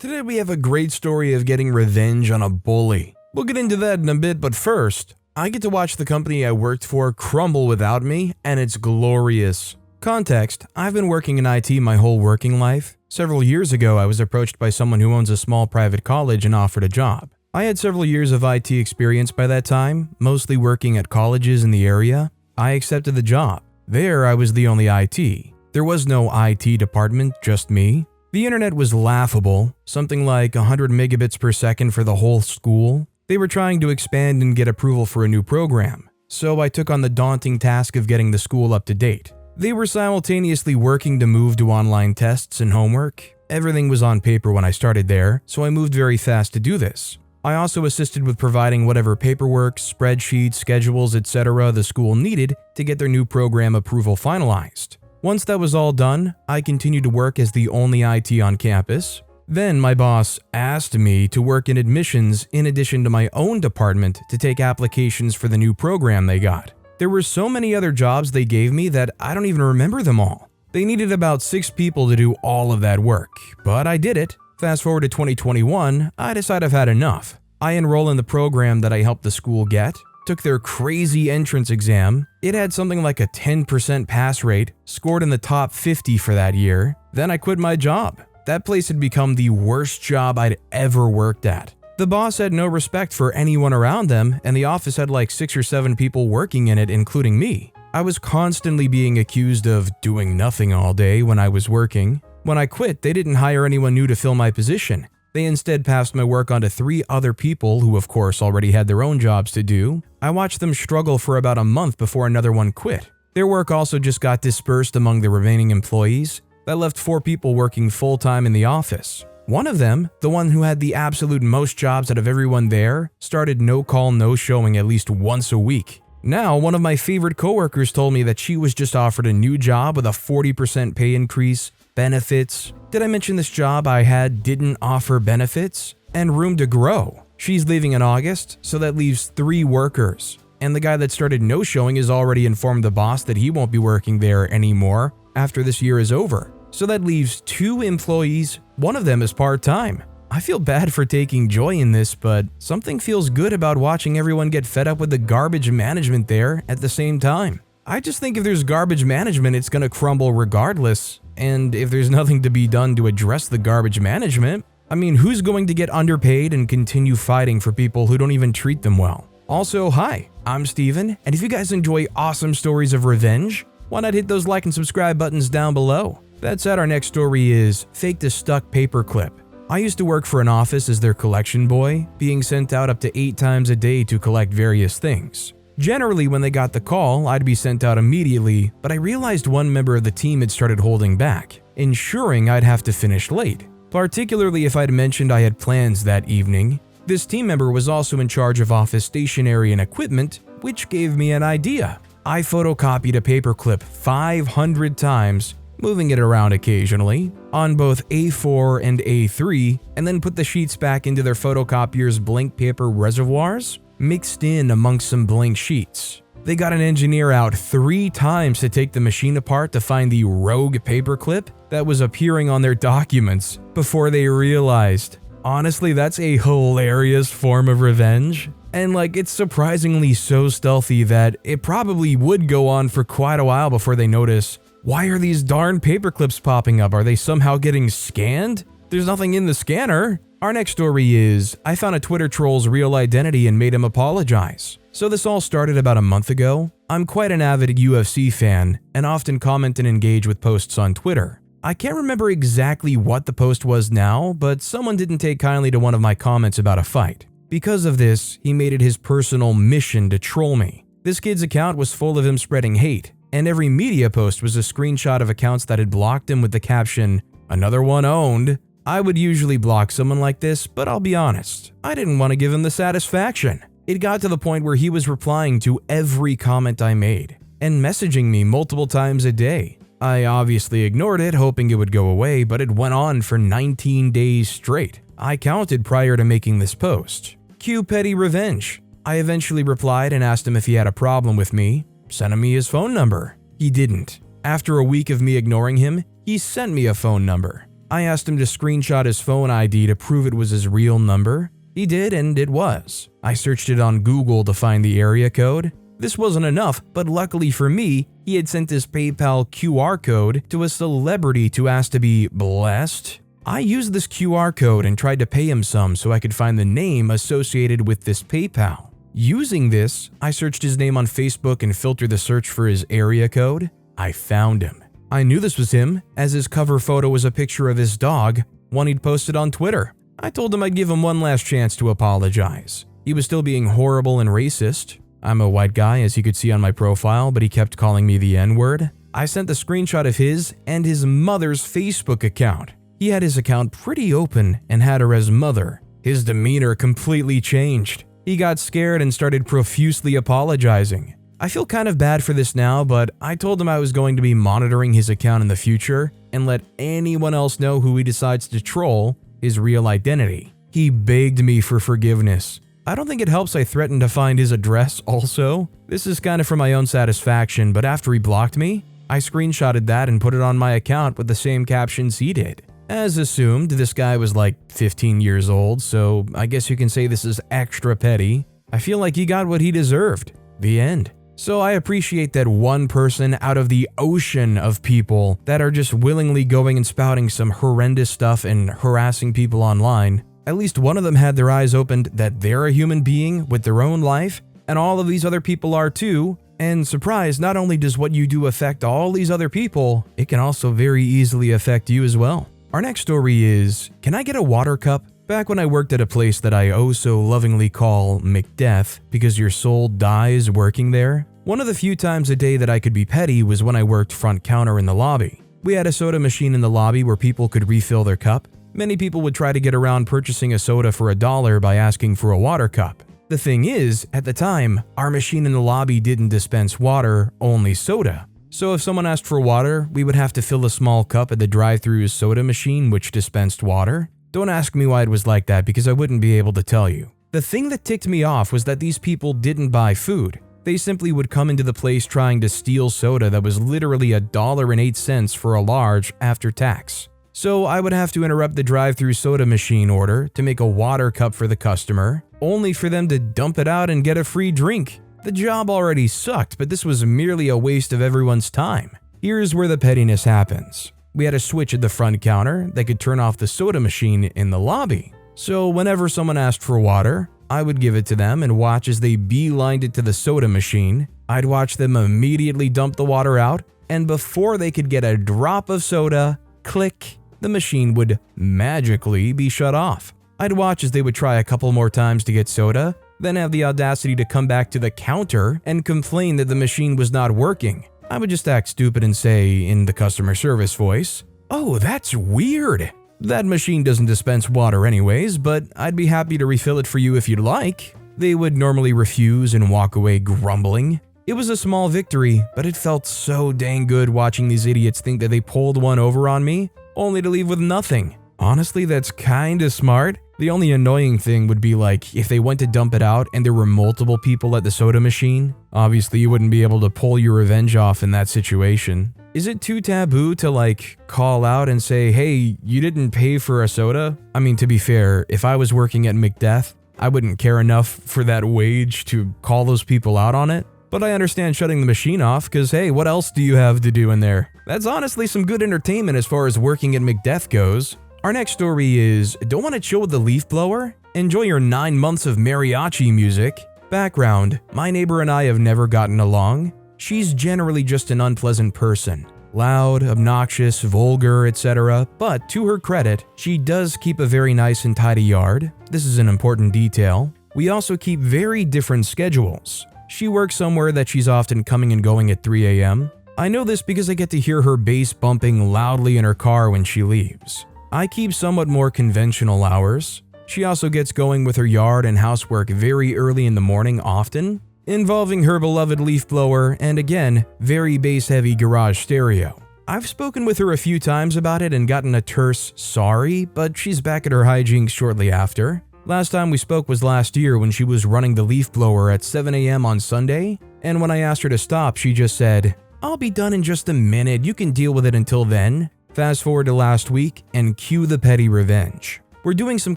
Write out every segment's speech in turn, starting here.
Today we have a great story of getting revenge on a bully. We'll get into that in a bit, but first, I get to watch the company I worked for crumble without me, and it's glorious. Context: I've been working in IT my whole working life. Several years ago, I was approached by someone who owns a small private college and offered a job. I had several years of IT experience by that time, mostly working at colleges in the area. I accepted the job. There, I was the only IT. There was no IT department, just me. The internet was laughable, something like 100 megabits per second for the whole school. They were trying to expand and get approval for a new program, so I took on the daunting task of getting the school up to date. They were simultaneously working to move to online tests and homework. Everything was on paper when I started there, so I moved very fast to do this. I also assisted with providing whatever paperwork, spreadsheets, schedules, etc. the school needed to get their new program approval finalized. Once that was all done, I continued to work as the only IT on campus. Then my boss asked me to work in admissions in addition to my own department to take applications for the new program they got. There were so many other jobs they gave me that I don't even remember them all. They needed about 6 people to do all of that work, but I did it. Fast forward to 2021, I decide I've had enough. I enroll in the program that I helped the school get, took their crazy entrance exam. It had something like a 10% pass rate, scored in the top 50 for that year. Then I quit my job. That place had become the worst job I'd ever worked at. The boss had no respect for anyone around them, and the office had like 6 or 7 people working in it, including me. I was constantly being accused of doing nothing all day when I was working. When I quit, they didn't hire anyone new to fill my position. They instead passed my work on to 3 other people who of course already had their own jobs to do. I watched them struggle for about a month before another one quit. Their work also just got dispersed among the remaining employees. That left 4 people working full-time in the office. One of them, the one who had the absolute most jobs out of everyone there, started no call, no showing at least once a week. Now, one of my favorite coworkers told me that she was just offered a new job with a 40% pay increase, benefits. Did I mention this job I had didn't offer benefits? And room to grow. She's leaving in August, so that leaves 3 workers. And the guy that started no-showing has already informed the boss that he won't be working there anymore after this year is over. So that leaves 2 employees, one of them is part-time. I feel bad for taking joy in this, but something feels good about watching everyone get fed up with the garbage management there at the same time. I just think if there's garbage management, it's gonna crumble regardless. And if there's nothing to be done to address the garbage management, I mean, who's going to get underpaid and continue fighting for people who don't even treat them well? Also, hi, I'm Steven, and if you guys enjoy awesome stories of revenge, why not hit those like and subscribe buttons down below? That said, our next story is Fake the Stuck Paperclip. I used to work for an office as their collection boy, being sent out up to 8 times a day to collect various things. Generally, when they got the call, I'd be sent out immediately, but I realized one member of the team had started holding back, ensuring I'd have to finish late, particularly if I'd mentioned I had plans that evening. This team member was also in charge of office stationery and equipment, which gave me an idea. I photocopied a paperclip 500 times, moving it around occasionally, on both A4 and A3, and then put the sheets back into their photocopier's blank paper reservoirs, mixed in amongst some blank sheets. They got an engineer out 3 times to take the machine apart to find the rogue paperclip that was appearing on their documents before they realized. Honestly, that's a hilarious form of revenge. And it's surprisingly so stealthy that it probably would go on for quite a while before they notice, why are these darn paperclips popping up? Are they somehow getting scanned? There's nothing in the scanner. Our next story is, I found a Twitter troll's real identity and made him apologize. So this all started about a month ago. I'm quite an avid UFC fan and often comment and engage with posts on Twitter. I can't remember exactly what the post was now, but someone didn't take kindly to one of my comments about a fight. Because of this, he made it his personal mission to troll me. This kid's account was full of him spreading hate, and every media post was a screenshot of accounts that had blocked him with the caption, "Another one owned." I would usually block someone like this, but I'll be honest, I didn't want to give him the satisfaction. It got to the point where he was replying to every comment I made, and messaging me multiple times a day. I obviously ignored it, hoping it would go away, but it went on for 19 days straight. I counted prior to making this post. Cue petty revenge. I eventually replied and asked him if he had a problem with me, sent him his phone number. He didn't. After a week of me ignoring him, he sent me a phone number. I asked him to screenshot his phone ID to prove it was his real number. He did, and it was. I searched it on Google to find the area code. This wasn't enough, but luckily for me, he had sent his PayPal QR code to a celebrity to ask to be blessed. I used this QR code and tried to pay him some so I could find the name associated with this PayPal. Using this, I searched his name on Facebook and filtered the search for his area code. I found him. I knew this was him, as his cover photo was a picture of his dog, one he'd posted on Twitter. I told him I'd give him one last chance to apologize. He was still being horrible and racist. I'm a white guy, as you could see on my profile, but he kept calling me the N-word. I sent the screenshot of his and his mother's Facebook account. He had his account pretty open and had her as mother. His demeanor completely changed. He got scared and started profusely apologizing. I feel kind of bad for this now, but I told him I was going to be monitoring his account in the future and let anyone else know who he decides to troll his real identity. He begged me for forgiveness. I don't think it helps I threatened to find his address also. This is kind of for my own satisfaction, but after he blocked me, I screenshotted that and put it on my account with the same captions he did. As assumed, this guy was like 15 years old, so I guess you can say this is extra petty. I feel like he got what he deserved. The end. So I appreciate that one person out of the ocean of people that are just willingly going and spouting some horrendous stuff and harassing people online, at least one of them had their eyes opened that they're a human being with their own life, and all of these other people are too. And surprise, not only does what you do affect all these other people, it can also very easily affect you as well. Our next story is, can I get a water cup? Back when I worked at a place that I oh so lovingly call McDeath because your soul dies working there, one of the few times a day that I could be petty was when I worked front counter in the lobby. We had a soda machine in the lobby where people could refill their cup. Many people would try to get around purchasing a soda for $1 by asking for a water cup. The thing is, at the time, our machine in the lobby didn't dispense water, only soda. So if someone asked for water, we would have to fill a small cup at the drive-thru soda machine which dispensed water. Don't ask me why it was like that because I wouldn't be able to tell you. The thing that ticked me off was that these people didn't buy food. They simply would come into the place trying to steal soda that was literally $1.08 for a large after tax. So I would have to interrupt the drive-thru soda machine order to make a water cup for the customer, only for them to dump it out and get a free drink. The job already sucked, but this was merely a waste of everyone's time. Here's where the pettiness happens. We had a switch at the front counter that could turn off the soda machine in the lobby. So whenever someone asked for water, I would give it to them and watch as they beelined it to the soda machine. I'd watch them immediately dump the water out, and before they could get a drop of soda, click, the machine would magically be shut off. I'd watch as they would try a couple more times to get soda, then have the audacity to come back to the counter and complain that the machine was not working. I would just act stupid and say, in the customer service voice, "Oh, that's weird. That machine doesn't dispense water anyways, but I'd be happy to refill it for you if you'd like." They would normally refuse and walk away grumbling. It was a small victory, but it felt so dang good watching these idiots think that they pulled one over on me, only to leave with nothing. Honestly, that's kinda smart. The only annoying thing would be like if they went to dump it out and there were multiple people at the soda machine. Obviously, you wouldn't be able to pull your revenge off in that situation. Is it too taboo to call out and say, "Hey, you didn't pay for a soda"? I mean, to be fair, if I was working at McDeath, I wouldn't care enough for that wage to call those people out on it. But I understand shutting the machine off because, hey, what else do you have to do in there? That's honestly some good entertainment as far as working at McDeath goes. Our next story is, don't want to chill with the leaf blower? Enjoy your 9 months of mariachi music. Background, my neighbor and I have never gotten along. She's generally just an unpleasant person. Loud, obnoxious, vulgar, etc. But to her credit, she does keep a very nice and tidy yard. This is an important detail. We also keep very different schedules. She works somewhere that she's often coming and going at 3 a.m. I know this because I get to hear her bass bumping loudly in her car when she leaves. I keep somewhat more conventional hours. She also gets going with her yard and housework very early in the morning often, involving her beloved leaf blower and again, very bass-heavy garage stereo. I've spoken with her a few times about it and gotten a terse sorry, but she's back at her hijinks shortly after. Last time we spoke was last year when she was running the leaf blower at 7 a.m. on Sunday, and when I asked her to stop, she just said, "I'll be done in just a minute, you can deal with it until then." Fast forward to last week and cue the petty revenge. We're doing some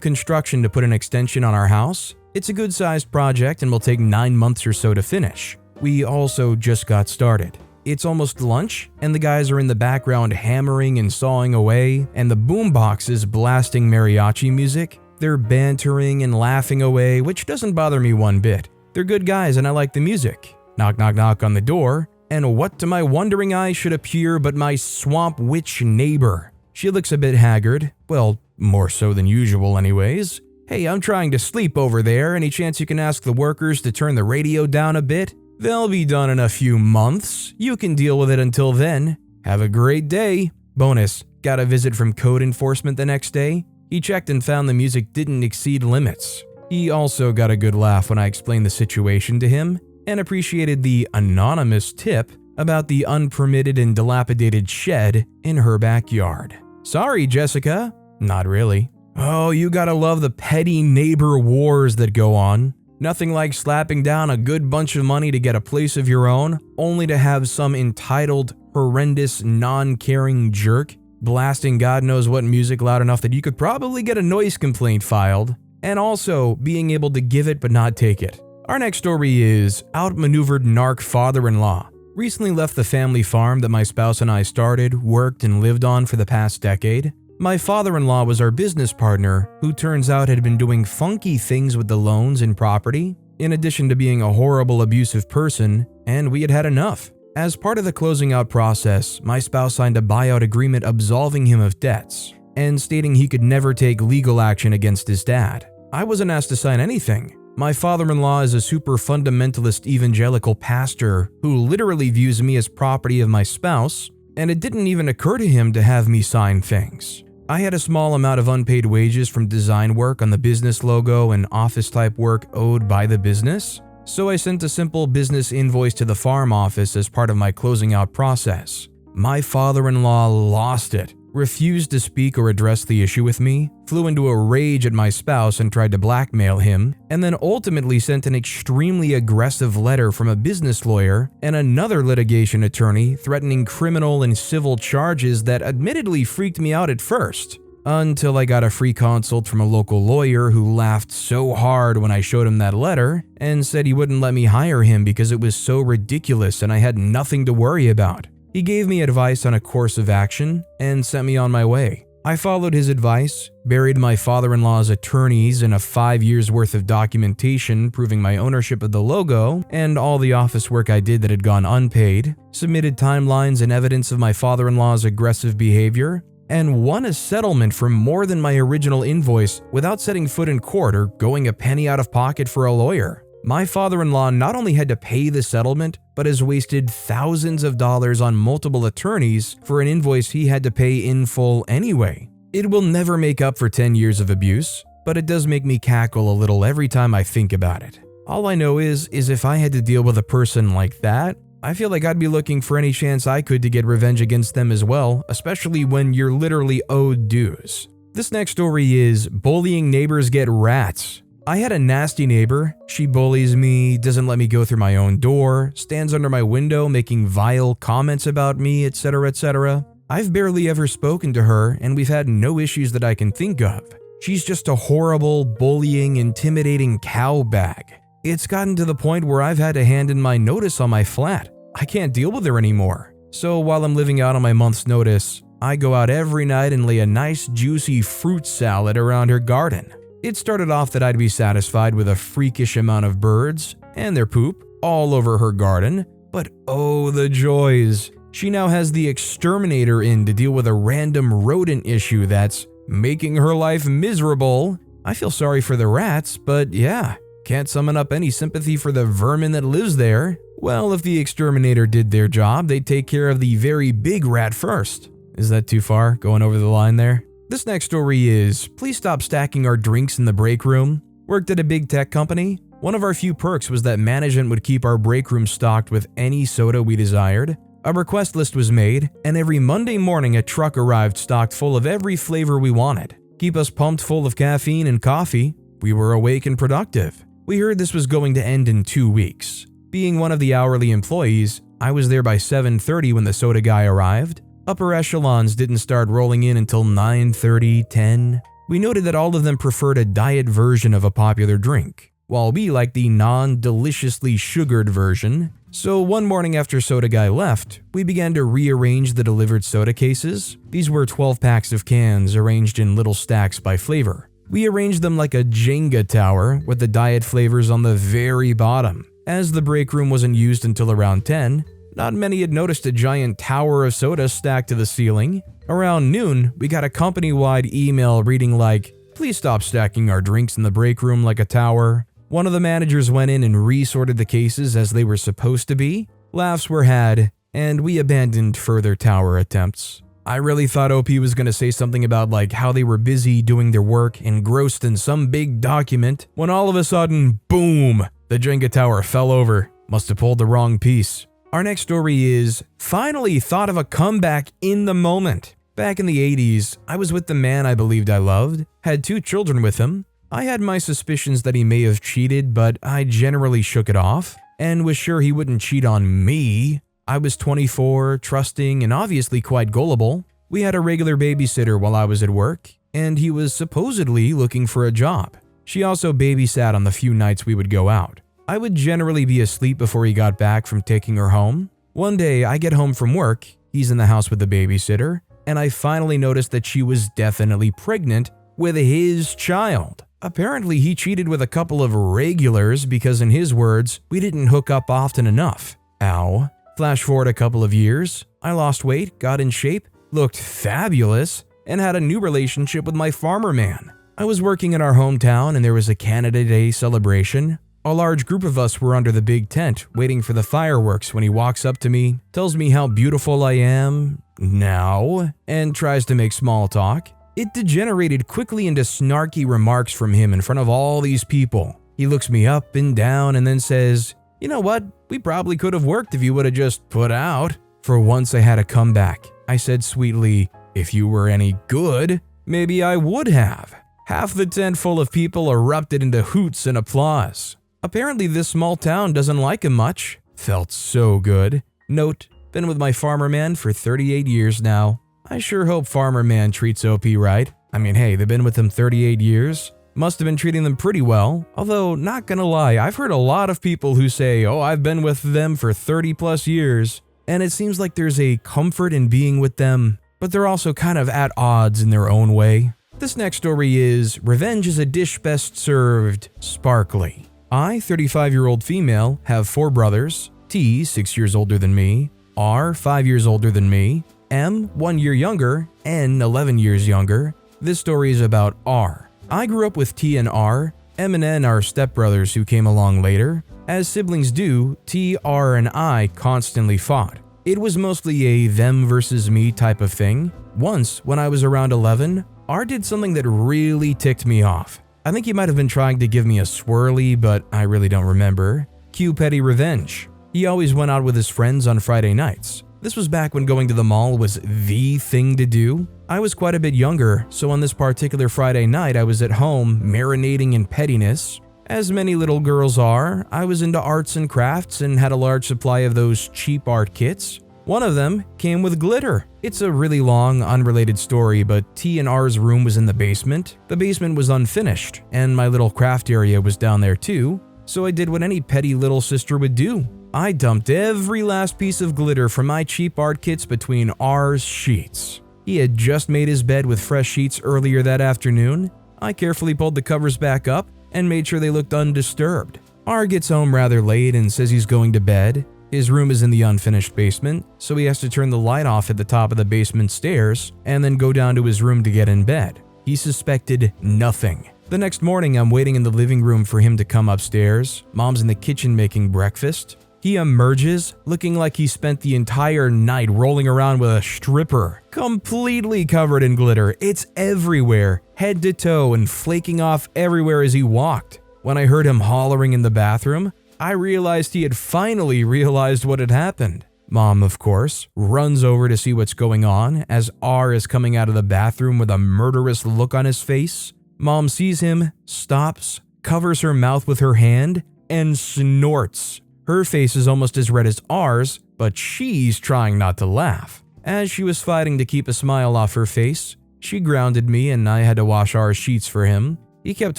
construction to put an extension on our house. It's a good-sized project and will take 9 months or so to finish. We also just got started. It's almost lunch, and the guys are in the background hammering and sawing away, and the boombox is blasting mariachi music. They're bantering and laughing away, which doesn't bother me one bit. They're good guys and I like the music. Knock, knock, knock on the door, and what to my wondering eyes should appear but my swamp witch neighbor. She looks a bit haggard, well, more so than usual anyways. "Hey, I'm trying to sleep over there. Any chance you can ask the workers to turn the radio down a bit? They'll be done in a few months. You can deal with it until then. Have a great day." Bonus, got a visit from code enforcement the next day. He checked and found the music didn't exceed limits. He also got a good laugh when I explained the situation to him and appreciated the anonymous tip about the unpermitted and dilapidated shed in her backyard. "Sorry, Jessica." "Not really." Oh, you gotta love the petty neighbor wars that go on. Nothing like slapping down a good bunch of money to get a place of your own, only to have some entitled, horrendous, non-caring jerk blasting God knows what music loud enough that you could probably get a noise complaint filed, and also being able to give it but not take it. Our next story is outmaneuvered narc father-in-law. Recently left the family farm that my spouse and I started, worked, and lived on for the past decade. My father-in-law was our business partner, who turns out had been doing funky things with the loans and property, in addition to being a horrible abusive person, and we had had enough. As part of the closing out process, my spouse signed a buyout agreement absolving him of debts, and stating he could never take legal action against his dad. I wasn't asked to sign anything. My father-in-law is a super fundamentalist evangelical pastor who literally views me as property of my spouse, and it didn't even occur to him to have me sign things. I had a small amount of unpaid wages from design work on the business logo and office-type work owed by the business, so I sent a simple business invoice to the farm office as part of my closing out process. My father-in-law lost it, refused to speak or address the issue with me, flew into a rage at my spouse and tried to blackmail him, and then ultimately sent an extremely aggressive letter from a business lawyer and another litigation attorney threatening criminal and civil charges that admittedly freaked me out at first, until I got a free consult from a local lawyer who laughed so hard when I showed him that letter and said he wouldn't let me hire him because it was so ridiculous and I had nothing to worry about. He gave me advice on a course of action and sent me on my way. I followed his advice, buried my father-in-law's attorneys in a 5 years worth of documentation proving my ownership of the logo and all the office work I did that had gone unpaid, submitted timelines and evidence of my father-in-law's aggressive behavior, and won a settlement for more than my original invoice without setting foot in court or going a penny out of pocket for a lawyer. My father-in-law not only had to pay the settlement, but has wasted thousands of dollars on multiple attorneys for an invoice he had to pay in full anyway. It will never make up for 10 years of abuse, but it does make me cackle a little every time I think about it. All I know is if I had to deal with a person like that, I feel like I'd be looking for any chance I could to get revenge against them as well, especially when you're literally owed dues. This next story is bullying neighbors get rats. I had a nasty neighbor. She bullies me, doesn't let me go through my own door, stands under my window making vile comments about me, etc., etc. I've barely ever spoken to her, and we've had no issues that I can think of. She's just a horrible, bullying, intimidating cow bag. It's gotten to the point where I've had to hand in my notice on my flat. I can't deal with her anymore. So while I'm living out on my month's notice, I go out every night and lay a nice juicy fruit salad around her garden. It started off that I'd be satisfied with a freakish amount of birds and their poop all over her garden, but oh the joys. She now has the exterminator in to deal with a random rodent issue that's making her life miserable. I feel sorry for the rats, but yeah, can't summon up any sympathy for the vermin that lives there. Well, if the exterminator did their job, they'd take care of the very big rat first. Is that too far, going over the line there? This next story is, please stop stacking our drinks in the break room. Worked at a big tech company. One of our few perks was that management would keep our break room stocked with any soda we desired. A request list was made, and every Monday morning a truck arrived stocked full of every flavor we wanted. Keep us pumped full of caffeine and coffee. We were awake and productive. We heard this was going to end in 2 weeks. Being one of the hourly employees, I was there by 7:30 when the soda guy arrived. Upper echelons didn't start rolling in until 9:30, 10. We noted that all of them preferred a diet version of a popular drink, while we liked the non-deliciously sugared version. So one morning after Soda Guy left, we began to rearrange the delivered soda cases. These were 12 packs of cans arranged in little stacks by flavor. We arranged them like a Jenga tower with the diet flavors on the very bottom. As the break room wasn't used until around 10, not many had noticed a giant tower of soda stacked to the ceiling. Around noon, we got a company-wide email reading like, "Please stop stacking our drinks in the break room like a tower." One of the managers went in and resorted the cases as they were supposed to be. Laughs were had, and we abandoned further tower attempts. I really thought OP was going to say something about like how they were busy doing their work engrossed in some big document, when all of a sudden, boom, the Jenga tower fell over. Must have pulled the wrong piece. Our next story is, finally thought of a comeback in the moment. Back in the 80s, I was with the man I believed I loved, had 2 children with him. I had my suspicions that he may have cheated, but I generally shook it off and was sure he wouldn't cheat on me. I was 24, trusting, and obviously quite gullible. We had a regular babysitter while I was at work, and he was supposedly looking for a job. She also babysat on the few nights we would go out. I would generally be asleep before he got back from taking her home. One day, I get home from work, he's in the house with the babysitter, and I finally noticed that she was definitely pregnant with his child. Apparently, he cheated with a couple of regulars because, in his words, we didn't hook up often enough. Ow. Flash forward a couple of years, I lost weight, got in shape, looked fabulous, and had a new relationship with my farmer man. I was working in our hometown and there was a Canada Day celebration. A large group of us were under the big tent waiting for the fireworks when he walks up to me, tells me how beautiful I am now, and tries to make small talk. It degenerated quickly into snarky remarks from him in front of all these people. He looks me up and down and then says, "You know what? We probably could have worked if you would have just put out." For once I had a comeback. I said sweetly, "If you were any good, maybe I would have." Half the tent full of people erupted into hoots and applause. Apparently this small town doesn't like him much. Felt so good. Note, been with my farmer man for 38 years now. I sure hope Farmer Man treats OP right. I mean, hey, they've been with him 38 years. Must have been treating them pretty well. Although, not gonna lie, I've heard a lot of people who say, "Oh, I've been with them for 30 plus years." And it seems like there's a comfort in being with them, but they're also kind of at odds in their own way. This next story is, revenge is a dish best served sparkly. I, 35-year-old female, have 4 brothers. T, 6 years older than me. R, 5 years older than me. M, 1 year younger, N, 11 years younger. This story is about R. I grew up with T and R. M and N are stepbrothers who came along later. As siblings do, T, R, and I constantly fought. It was mostly a them versus me type of thing. Once, when I was around 11, R did something that really ticked me off. I think he might have been trying to give me a swirly, but I really don't remember. Cue petty revenge. He always went out with his friends on Friday nights. This was back when going to the mall was the thing to do. I was quite a bit younger, so on this particular Friday night I was at home marinating in pettiness. As many little girls are, I was into arts and crafts and had a large supply of those cheap art kits. One of them came with glitter. It's a really long, unrelated story, but T and R's room was in the basement. The basement was unfinished, and my little craft area was down there too, so I did what any petty little sister would do. I dumped every last piece of glitter from my cheap art kits between R's sheets. He had just made his bed with fresh sheets earlier that afternoon. I carefully pulled the covers back up and made sure they looked undisturbed. R gets home rather late and says he's going to bed. His room is in the unfinished basement, so he has to turn the light off at the top of the basement stairs and then go down to his room to get in bed. He suspected nothing. The next morning, I'm waiting in the living room for him to come upstairs. Mom's in the kitchen making breakfast. He emerges, looking like he spent the entire night rolling around with a stripper, completely covered in glitter. It's everywhere, head to toe, and flaking off everywhere as he walked. When I heard him hollering in the bathroom, I realized he had finally realized what had happened. Mom, of course, runs over to see what's going on as R is coming out of the bathroom with a murderous look on his face. Mom sees him, stops, covers her mouth with her hand, and snorts. Her face is almost as red as R's, but she's trying not to laugh. As she was fighting to keep a smile off her face, she grounded me and I had to wash our sheets for him. He kept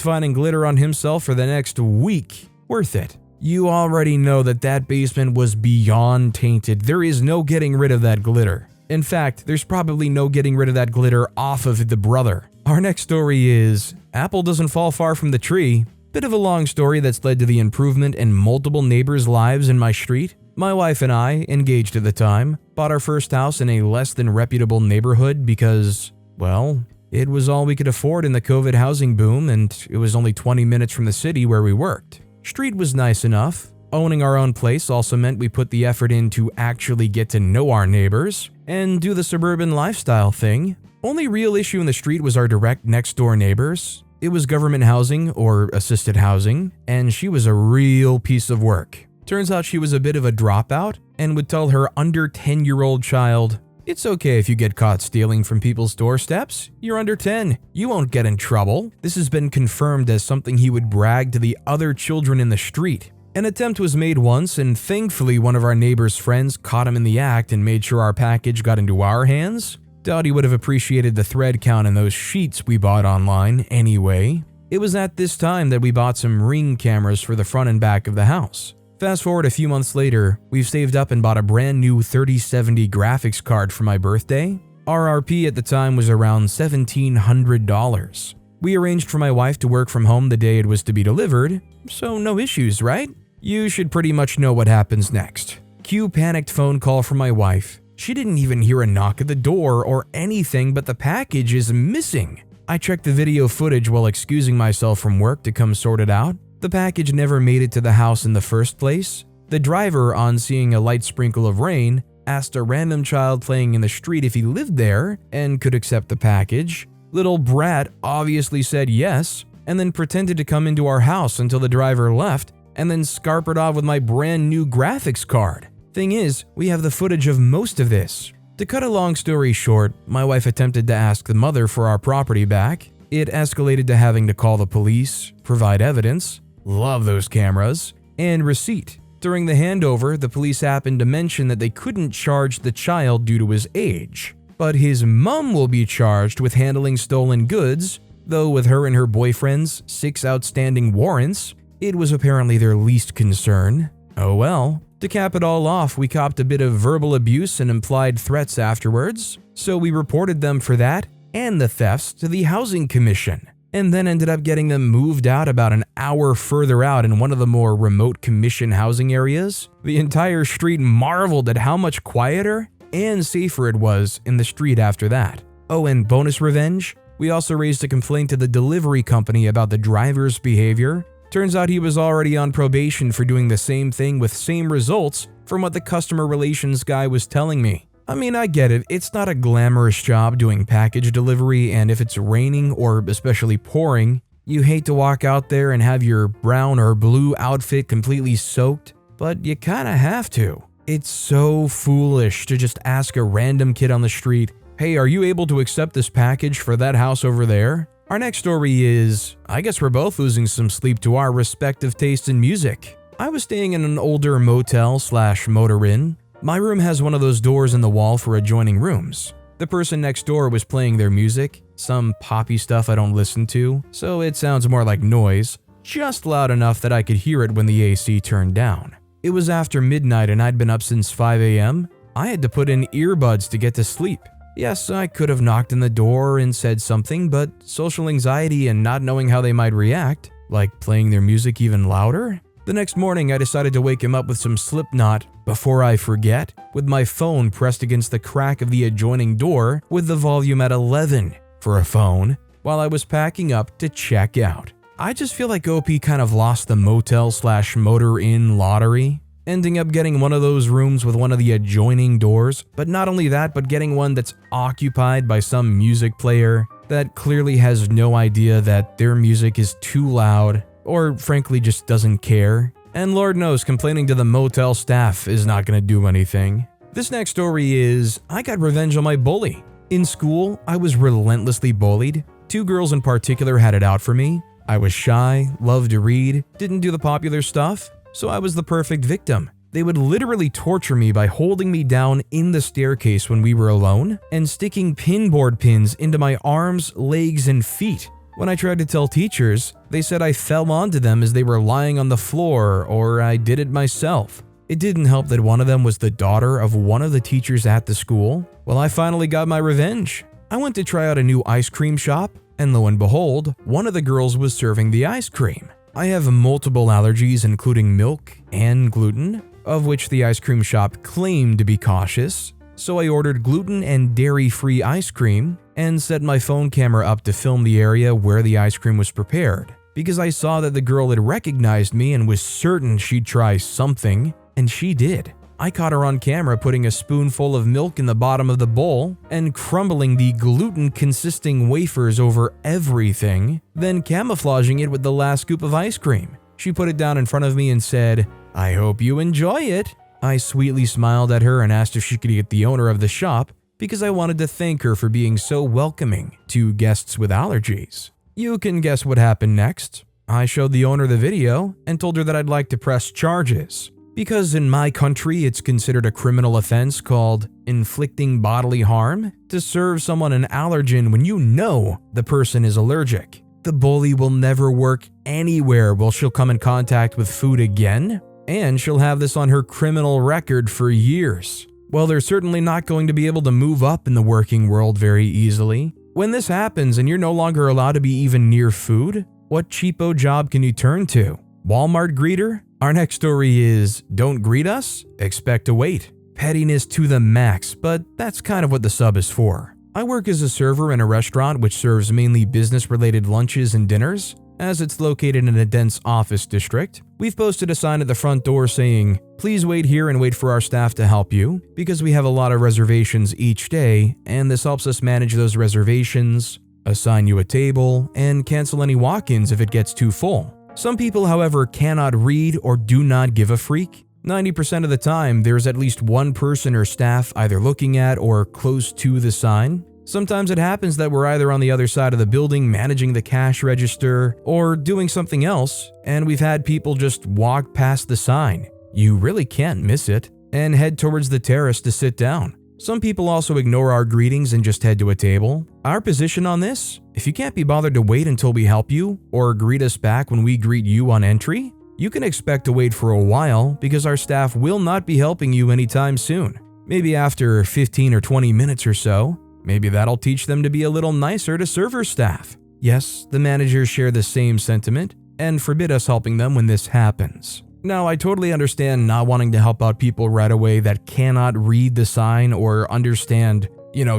finding glitter on himself for the next week. Worth it. You already know that basement was beyond tainted. There is no getting rid of that glitter. In fact, there's probably no getting rid of that glitter off of the brother. Our next story is, apple doesn't fall far from the tree. Bit of a long story that's led to the improvement in multiple neighbors' lives in my street. My wife and I, engaged at the time, bought our first house in a less than reputable neighborhood because, well, it was all we could afford in the COVID housing boom and it was only 20 minutes from the city where we worked. Street was nice enough. Owning our own place also meant we put the effort in to actually get to know our neighbors and do the suburban lifestyle thing. Only real issue in the street was our direct next door neighbors. It was government housing or assisted housing, and she was a real piece of work. Turns out she was a bit of a dropout and would tell her under 10-year-old child, "It's okay if you get caught stealing from people's doorsteps. You're under 10. You won't get in trouble." This has been confirmed as something he would brag to the other children in the street. An attempt was made once, and thankfully one of our neighbor's friends caught him in the act and made sure our package got into our hands. Doubt he would have appreciated the thread count in those sheets we bought online anyway. It was at this time that we bought some Ring cameras for the front and back of the house. Fast forward a few months later, we've saved up and bought a brand new 3070 graphics card for my birthday. Our RP at the time was around $1,700. We arranged for my wife to work from home the day it was to be delivered, so no issues, right? You should pretty much know what happens next. Cue panicked phone call from my wife. She didn't even hear a knock at the door or anything, but the package is missing. I checked the video footage while excusing myself from work to come sort it out. The package never made it to the house in the first place. The driver, on seeing a light sprinkle of rain, asked a random child playing in the street if he lived there and could accept the package. Little brat obviously said yes, and then pretended to come into our house until the driver left, and then scarpered off with my brand new graphics card. Thing is, we have the footage of most of this. To cut a long story short, my wife attempted to ask the mother for our property back. It escalated to having to call the police, provide evidence, love those cameras, and receipt. During the handover, the police happened to mention that they couldn't charge the child due to his age, but his mom will be charged with handling stolen goods, though with her and her boyfriend's 6 outstanding warrants, it was apparently their least concern. Oh well. To cap it all off, we copped a bit of verbal abuse and implied threats afterwards, so we reported them for that and the thefts to the Housing Commission, and then ended up getting them moved out about an hour further out in one of the more remote commission housing areas. The entire street marveled at how much quieter and safer it was in the street after that. Oh, and bonus revenge, we also raised a complaint to the delivery company about the driver's behavior. Turns out he was already on probation for doing the same thing with same results from what the customer relations guy was telling me. I mean, I get it, it's not a glamorous job doing package delivery, and if it's raining or especially pouring, you hate to walk out there and have your brown or blue outfit completely soaked, but you kinda have to. It's so foolish to just ask a random kid on the street, "Hey, are you able to accept this package for that house over there?" Our next story is, I guess we're both losing some sleep to our respective tastes in music. I was staying in an older motel/motor inn. My room has one of those doors in the wall for adjoining rooms. The person next door was playing their music, some poppy stuff I don't listen to, so it sounds more like noise, just loud enough that I could hear it when the AC turned down. It was after midnight and I'd been up since 5 a.m. I had to put in earbuds to get to sleep. Yes, I could have knocked on the door and said something, but social anxiety and not knowing how they might react, like playing their music even louder. The next morning, I decided to wake him up with some Slipknot, Before I Forget, with my phone pressed against the crack of the adjoining door with the volume at 11 for a phone, while I was packing up to check out. I just feel like OP kind of lost the motel/motor inn lottery, ending up getting one of those rooms with one of the adjoining doors, but not only that, but getting one that's occupied by some music player that clearly has no idea that their music is too loud, or frankly just doesn't care. And Lord knows complaining to the motel staff is not going to do anything. This next story is, I got revenge on my bully. In school, I was relentlessly bullied. 2 girls in particular had it out for me. I was shy, loved to read, didn't do the popular stuff, so I was the perfect victim. They would literally torture me by holding me down in the staircase when we were alone and sticking pinboard pins into my arms, legs, and feet. When I tried to tell teachers, they said I fell onto them as they were lying on the floor or I did it myself. It didn't help that one of them was the daughter of one of the teachers at the school. Well, I finally got my revenge. I went to try out a new ice cream shop, and lo and behold, one of the girls was serving the ice cream. I have multiple allergies including milk and gluten, of which the ice cream shop claimed to be cautious, so I ordered gluten and dairy-free ice cream and set my phone camera up to film the area where the ice cream was prepared, because I saw that the girl had recognized me and was certain she'd try something, and she did. I caught her on camera putting a spoonful of milk in the bottom of the bowl and crumbling the gluten-consisting wafers over everything, then camouflaging it with the last scoop of ice cream. She put it down in front of me and said, "I hope you enjoy it." I sweetly smiled at her and asked if she could get the owner of the shop because I wanted to thank her for being so welcoming to guests with allergies. You can guess what happened next. I showed the owner the video and told her that I'd like to press charges, because in my country it's considered a criminal offense called inflicting bodily harm to serve someone an allergen when you know the person is allergic. The bully will never work anywhere while she'll come in contact with food again, and she'll have this on her criminal record for years. Well, they're certainly not going to be able to move up in the working world very easily. When this happens and you're no longer allowed to be even near food, what cheapo job can you turn to? Walmart greeter? Our next story is, don't greet us, expect to wait. Pettiness to the max, but that's kind of what the sub is for. I work as a server in a restaurant which serves mainly business-related lunches and dinners. As it's located in a dense office district, we've posted a sign at the front door saying, "Please wait here and wait for our staff to help you," because we have a lot of reservations each day, and this helps us manage those reservations, assign you a table, and cancel any walk-ins if it gets too full. Some people, however, cannot read or do not give a freak. 90% of the time, there's at least one person or staff either looking at or close to the sign. Sometimes it happens that we're either on the other side of the building managing the cash register or doing something else, and we've had people just walk past the sign. You really can't miss it, and head towards the terrace to sit down. Some people also ignore our greetings and just head to a table. Our position on this? If you can't be bothered to wait until we help you or greet us back when we greet you on entry, you can expect to wait for a while because our staff will not be helping you anytime soon. Maybe after 15 or 20 minutes or so. Maybe that'll teach them to be a little nicer to server staff. Yes, the managers share the same sentiment and forbid us helping them when this happens. Now, I totally understand not wanting to help out people right away that cannot read the sign or understand,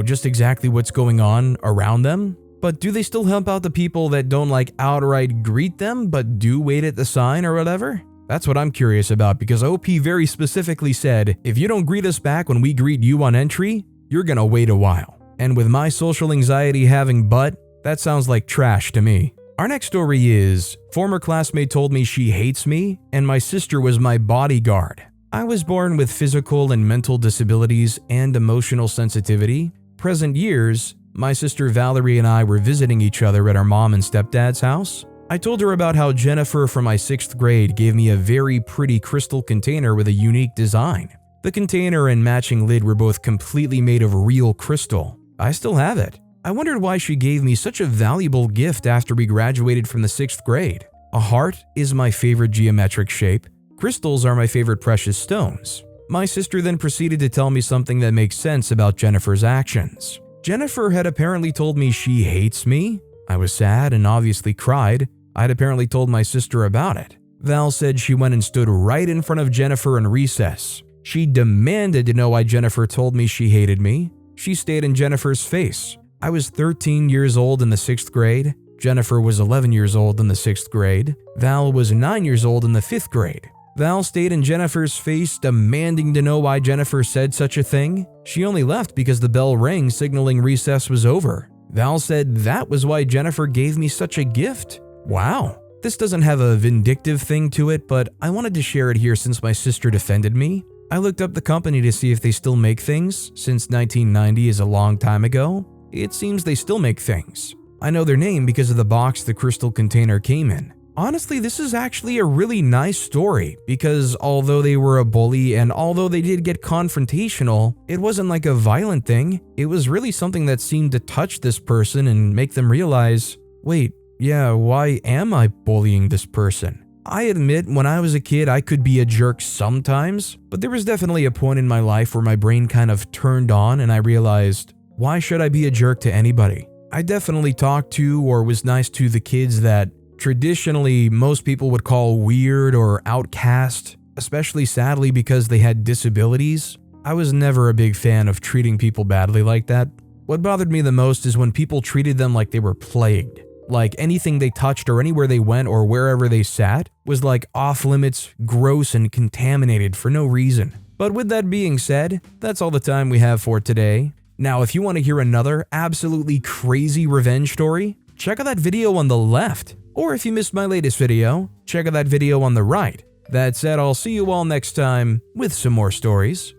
just exactly what's going on around them. But do they still help out the people that don't outright greet them but do wait at the sign or whatever? That's what I'm curious about, because OP very specifically said, if you don't greet us back when we greet you on entry, you're gonna wait a while. And with my social anxiety having butt, that sounds like trash to me. Our next story is, former classmate told me she hates me and my sister was my bodyguard. I was born with physical and mental disabilities and emotional sensitivity. Present years, my sister Valerie and I were visiting each other at our mom and stepdad's house. I told her about how Jennifer from my 6th grade gave me a very pretty crystal container with a unique design. The container and matching lid were both completely made of real crystal. I still have it. I wondered why she gave me such a valuable gift after we graduated from the 6th grade. A heart is my favorite geometric shape. Crystals are my favorite precious stones. My sister then proceeded to tell me something that makes sense about Jennifer's actions. Jennifer had apparently told me she hates me. I was sad and obviously cried. I'd apparently told my sister about it. Val said she went and stood right in front of Jennifer in recess. She demanded to know why Jennifer told me she hated me. She stayed in Jennifer's face. I was 13 years old in the 6th grade. Jennifer was 11 years old in the 6th grade. Val was 9 years old in the 5th grade. Val stayed in Jennifer's face, demanding to know why Jennifer said such a thing. She only left because the bell rang, signaling recess was over. Val said that was why Jennifer gave me such a gift. Wow. This doesn't have a vindictive thing to it, but I wanted to share it here since my sister defended me. I looked up the company to see if they still make things, since 1990 is a long time ago. It seems they still make things. I know their name because of the box the crystal container came in. Honestly, this is actually a really nice story because although they were a bully and although they did get confrontational, it wasn't like a violent thing. It was really something that seemed to touch this person and make them realize, wait, yeah, why am I bullying this person? I admit when I was a kid I could be a jerk sometimes, but there was definitely a point in my life where my brain kind of turned on and I realized, why should I be a jerk to anybody? I definitely talked to or was nice to the kids that traditionally most people would call weird or outcast, especially sadly because they had disabilities. I was never a big fan of treating people badly like that. What bothered me the most is when people treated them like they were plagued. Like anything they touched or anywhere they went or wherever they sat was like off limits, gross, and contaminated for no reason. But with that being said, that's all the time we have for today. Now, if you want to hear another absolutely crazy revenge story, check out that video on the left. Or if you missed my latest video, check out that video on the right. That said, I'll see you all next time with some more stories.